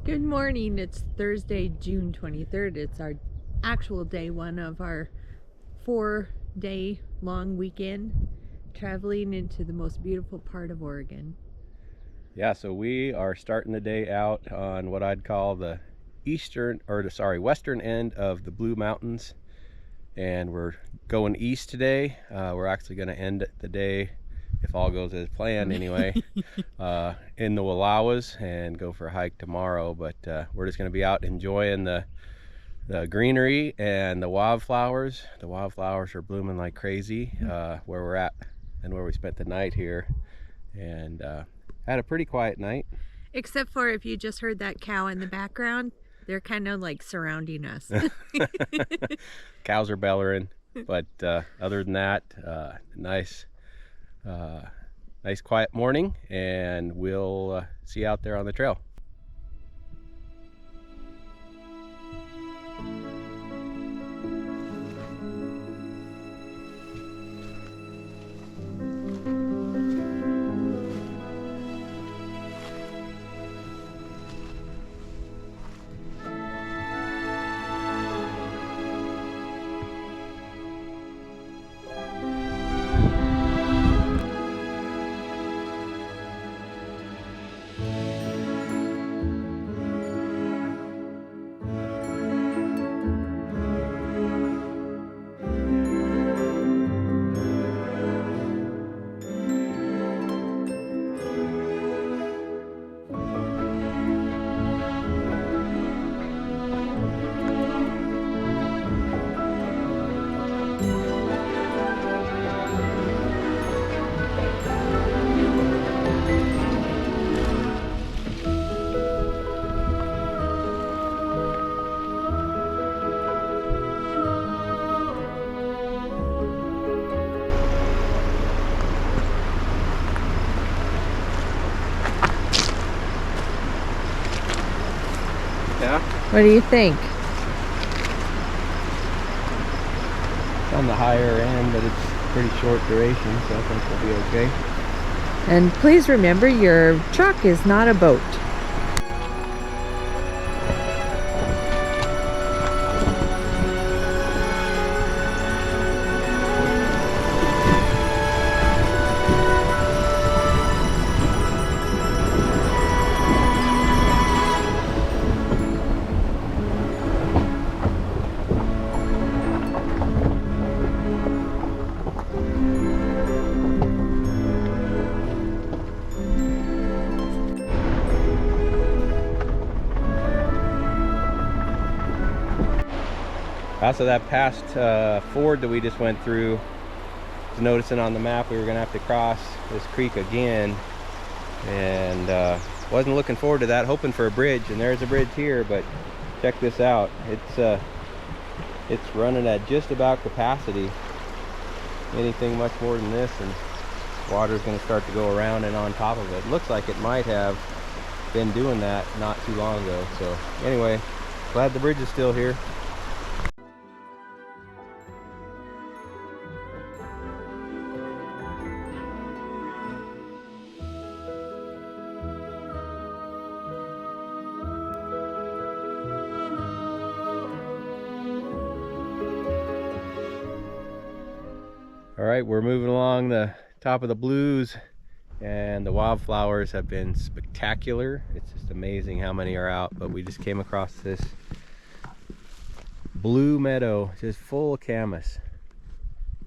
Good morning. It's Thursday, June 23rd. It's our actual day one of our 4-day long weekend traveling into the most beautiful part of Oregon. Yeah, so we are starting the day out on what I'd call the western end of the Blue Mountains, and we're going east today. We're actually going to end the day, if all goes as planned anyway, in the Wallowas and go for a hike tomorrow. But we're just going to be out enjoying the greenery and the wildflowers. The wildflowers are blooming like crazy where we're at and where we spent the night here, and had a pretty quiet night. Except for if you just heard that cow in the background, they're kind of like surrounding us. Cows are bellowing, but other than that, nice quiet morning, and we'll see you out there on the trail. Yeah? What do you think? It's on the higher end, but it's pretty short duration, so I think we'll be okay. And please remember, your truck is not a boat. So that past ford that we just went through, was noticing on the map we were gonna have to cross this creek again, and wasn't looking forward to that, hoping for a bridge, and there's a bridge here, but check this out. It's running at just about capacity. Anything much more than this and water's gonna start to go around and on top of it. Looks like it might have been doing that not too long ago. So anyway, glad the bridge is still here. All right, we're moving along the top of the Blues, and the wildflowers have been spectacular. It's just amazing how many are out, but we just came across this blue meadow just full of camas.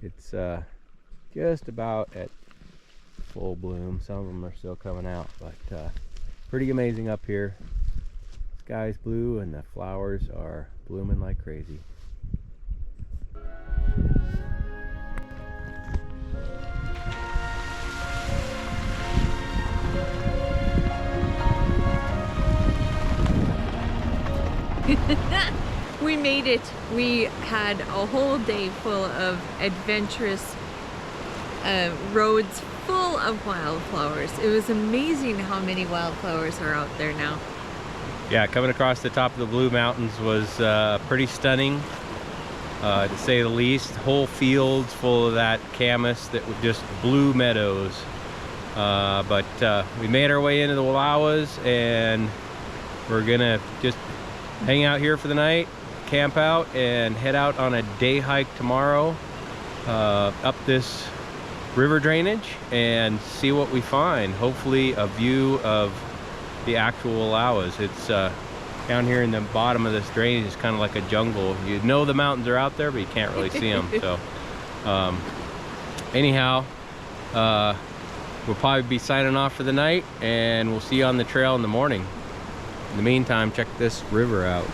It's just about at full bloom. Some of them are still coming out, but pretty amazing up here. Sky's blue and the flowers are blooming like crazy. We made it. We had a whole day full of adventurous roads full of wildflowers. It was amazing how many wildflowers are out there now. Yeah, coming across the top of the Blue Mountains was pretty stunning, to say the least. Whole fields full of that camas that were just blue meadows. But we made our way into the Wallowas, and we're gonna just hang out here for the night, camp out, and head out on a day hike tomorrow up this river drainage and see what we find. Hopefully a view of the actual Wallowas. It's down here in the bottom of this drainage is kind of like a jungle. You know the mountains are out there, but you can't really see them. So anyhow, we'll probably be signing off for the night, and we'll see you on the trail in the morning. In the meantime, check this river out.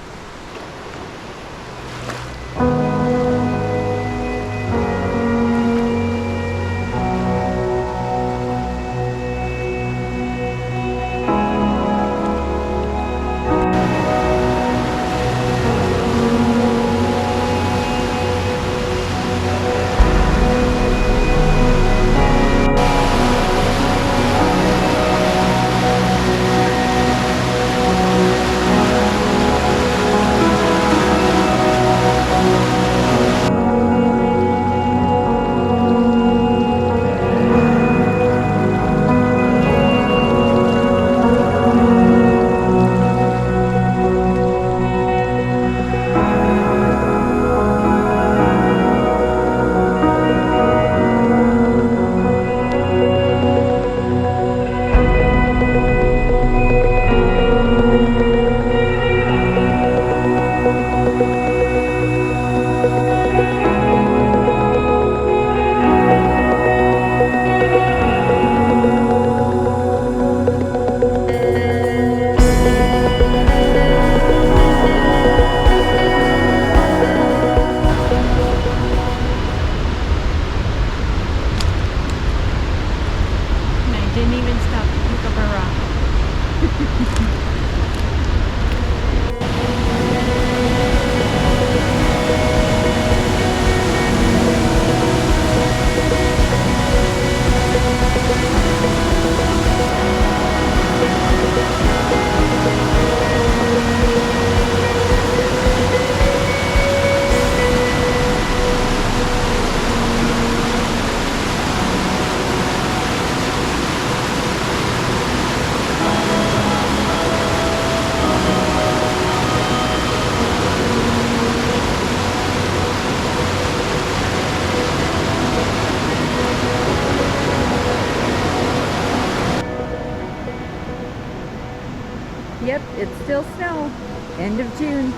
Yep, it's still snow. End of June.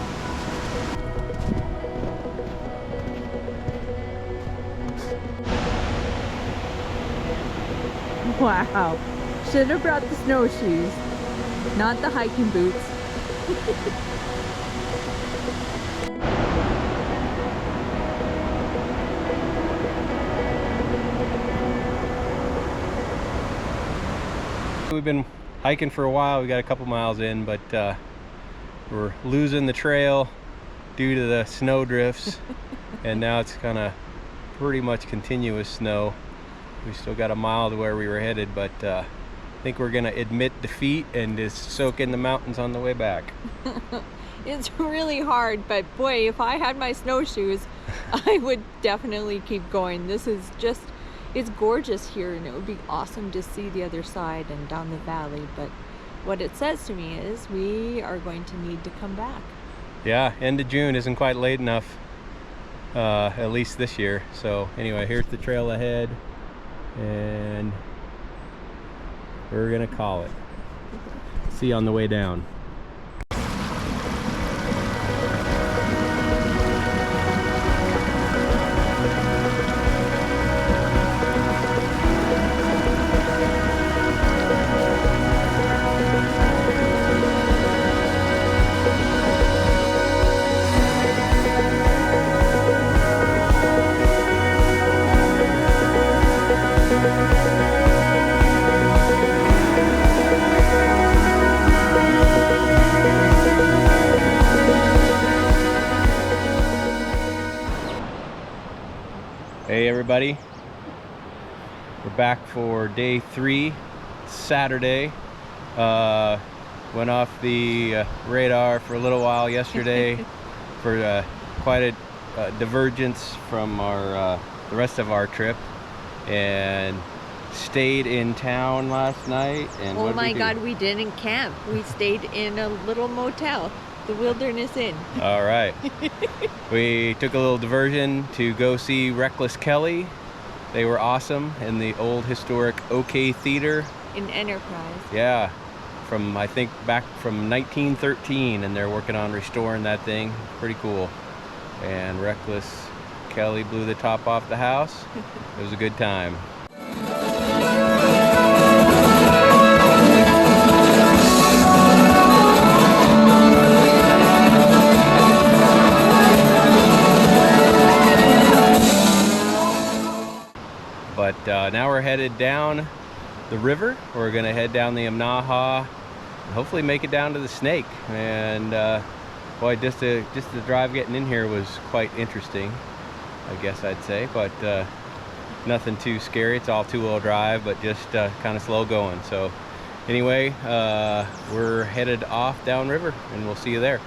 Wow. Should have brought the snowshoes, not the hiking boots. We've been hiking for a while. We got a couple miles in, but we're losing the trail due to the snow drifts. And now it's kind of pretty much continuous snow. We still got a mile to where we were headed, but I think we're gonna admit defeat and just soak in the mountains on the way back. It's really hard, but boy, if I had my snowshoes, I would definitely keep going. This is just, it's gorgeous here, and it would be awesome to see the other side and down the valley, but what it says to me is we are going to need to come back. Yeah, end of June isn't quite late enough, at least this year. So anyway, here's the trail ahead, and we're gonna call it. See you on the way down. Hey everybody, we're back for day 3, Saturday. Went off the radar for a little while yesterday for quite a divergence from our the rest of our trip, and stayed in town last night. And Oh my God, we didn't camp. We stayed in a little motel, the Wilderness Inn. All right. We took a little diversion to go see Reckless Kelly. They were awesome in the old historic OK Theater. In Enterprise. Yeah, from I think back from 1913, and they're working on restoring that thing. Pretty cool. And Reckless Kelly blew the top off the house. It was a good time. But now we're headed down the river. We're gonna head down the Imnaha and hopefully make it down to the Snake. And boy, just the drive getting in here was quite interesting, I guess I'd say. But nothing too scary. It's all two-wheel drive, but just kind of slow going. So anyway, we're headed off downriver, and we'll see you there.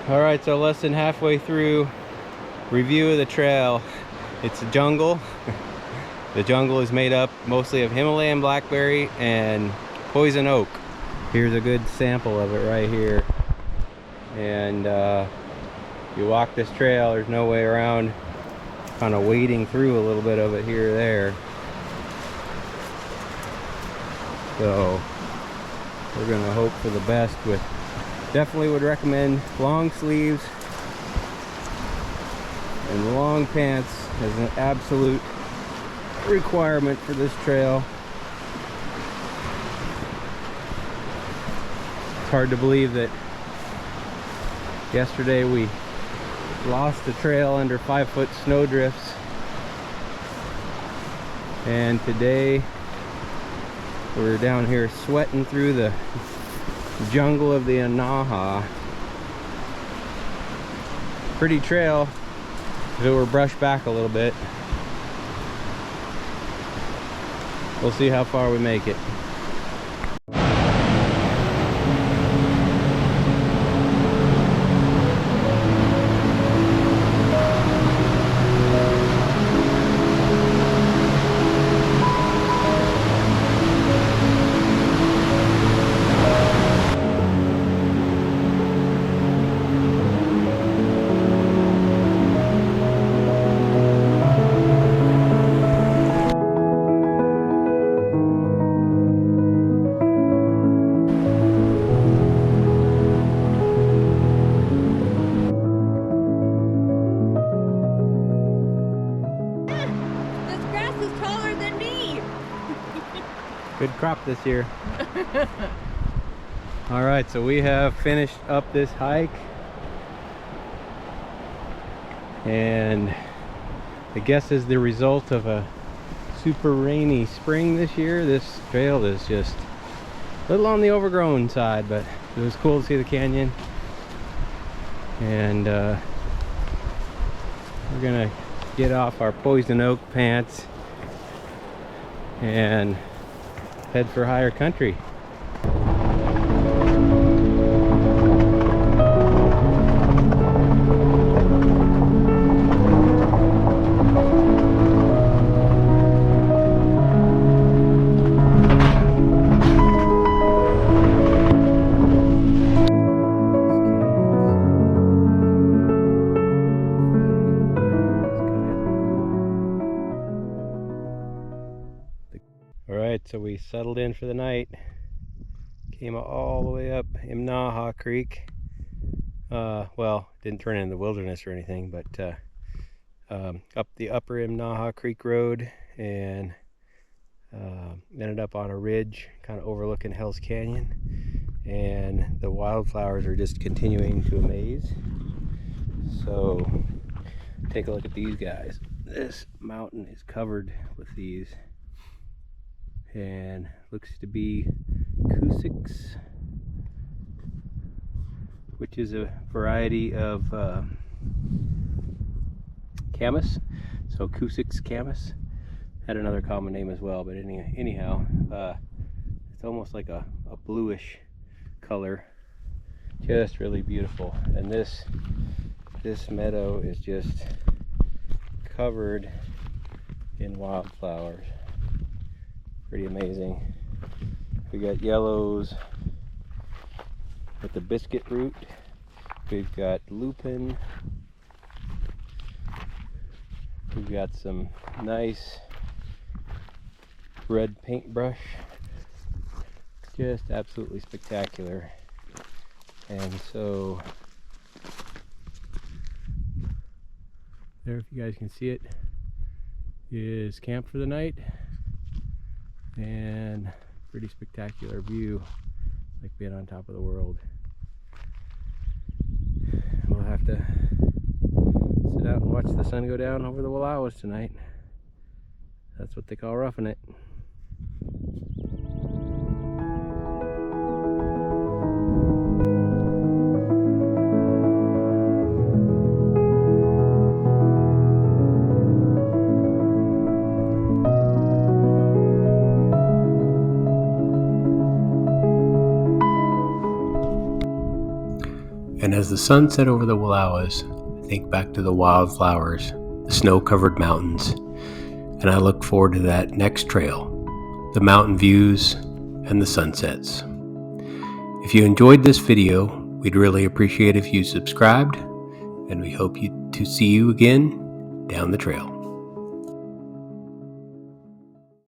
Alright, so less than halfway through review of the trail. It's a jungle. The jungle is made up mostly of Himalayan blackberry and poison oak. Here's a good sample of it right here. And you walk this trail, there's no way around kind of wading through a little bit of it here or there. So we're gonna hope for the best. With definitely would recommend long sleeves and long pants as an absolute requirement for this trail. It's hard to believe that yesterday we lost the trail under 5-foot snow drifts, and today we're down here sweating through the jungle of the Imnaha. Pretty trail, so we're brushed back a little bit. We'll see how far we make it. Good crop this year. All right, so we have finished up this hike, and I guess as the result of a super rainy spring this year, this trail is just a little on the overgrown side, but it was cool to see the canyon. And we're gonna get off our poison oak pants and head for higher country. So we settled in for the night, came all the way up Imnaha Creek. well, didn't turn into the wilderness or anything, but up the upper Imnaha Creek Road, and ended up on a ridge kind of overlooking Hell's Canyon, and the wildflowers are just continuing to amaze. So take a look at these guys. This mountain is covered with these, and looks to be Cusick's, which is a variety of camas. So Cusick's camas had another common name as well, but anyhow, it's almost like a bluish color, just really beautiful. And this meadow is just covered in wildflowers. Pretty amazing. We got yellows with the biscuit root. We've got lupin. We've got some nice red paintbrush. Just absolutely spectacular. And so there, if you guys can see it, is camp for the night, and pretty spectacular view, like being on top of the world. We'll have to sit out and watch the sun go down over the Wallowas tonight. That's what they call roughing it. And as the sun set over the Wallowas, I think back to the wildflowers, the snow-covered mountains, and I look forward to that next trail, the mountain views and the sunsets. If you enjoyed this video, we'd really appreciate if you subscribed, and we hope to see you again down the trail.